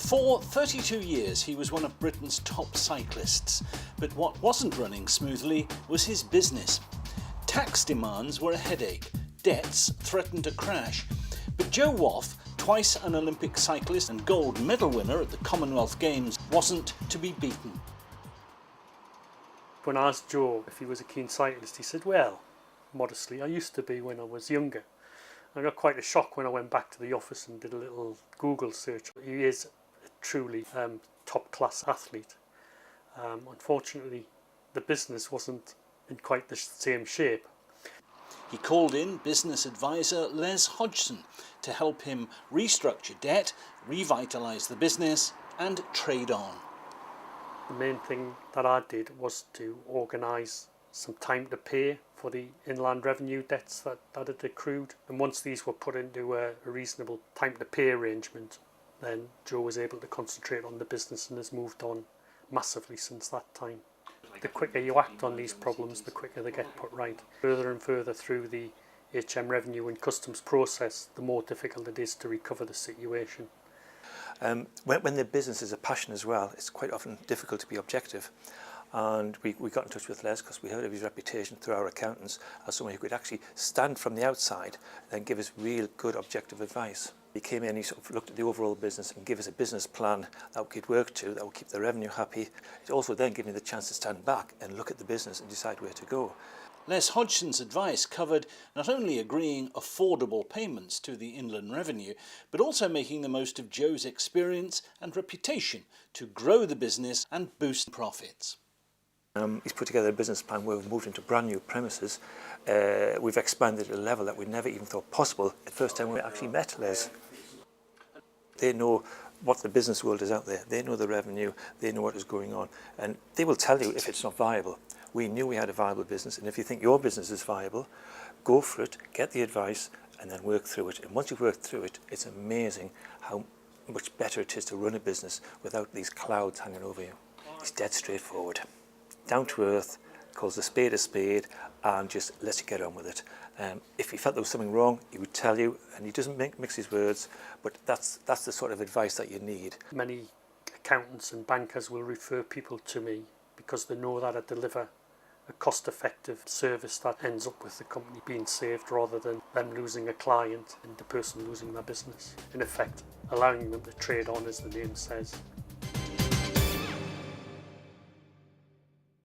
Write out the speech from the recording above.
For 32 years he was one of Britain's top cyclists, but what wasn't running smoothly was his business. Tax demands were a headache, debts threatened to crash, but Joe Waugh, twice an Olympic cyclist and gold medal winner at the Commonwealth Games, wasn't to be beaten. When I asked Joe if he was a keen cyclist, he said, well, modestly, I used to be when I was younger. I got quite a shock when I went back to the office and did a little Google search. He is a truly top-class athlete. Unfortunately, the business wasn't in quite the same shape. He called in business advisor Les Hodgson to help him restructure debt, revitalise the business and trade on. The main thing that I did was to organise some time to pay for the inland revenue debts that had accrued. And once these were put into a reasonable time to pay arrangement, then Joe was able to concentrate on the business and has moved on massively since that time. The quicker you act on these problems, the quicker they get put right. Further and further through the HM revenue and customs process, the more difficult it is to recover the situation. When the business is a passion as well, it's quite often difficult to be objective. And we got in touch with Les because we heard of his reputation through our accountants as someone who could actually stand from the outside and give us real good objective advice. He came in, he sort of looked at the overall business and gave us a business plan that we could work to, that would keep the revenue happy. It also then gave me the chance to stand back and look at the business and decide where to go. Les Hodgson's advice covered not only agreeing affordable payments to the Inland Revenue, but also making the most of Joe's experience and reputation to grow the business and boost profits. He's put together a business plan where we've moved into brand new premises. We've expanded at a level that we never even thought possible the first time we actually met Les. They know what the business world is out there. They know the revenue, they know what is going on, and they will tell you if it's not viable. We knew we had a viable business, and if you think your business is viable, go for it, get the advice, and then work through it. And once you've worked through it, it's amazing how much better it is to run a business without these clouds hanging over you. It's dead straightforward. Down to earth, calls a spade, and just lets you get on with it. If he felt there was something wrong, he would tell you, and he doesn't mix his words, but that's the sort of advice that you need. Many accountants and bankers will refer people to me because they know that I deliver a cost-effective service that ends up with the company being saved rather than them losing a client and the person losing their business. In effect, allowing them to trade on, as the name says.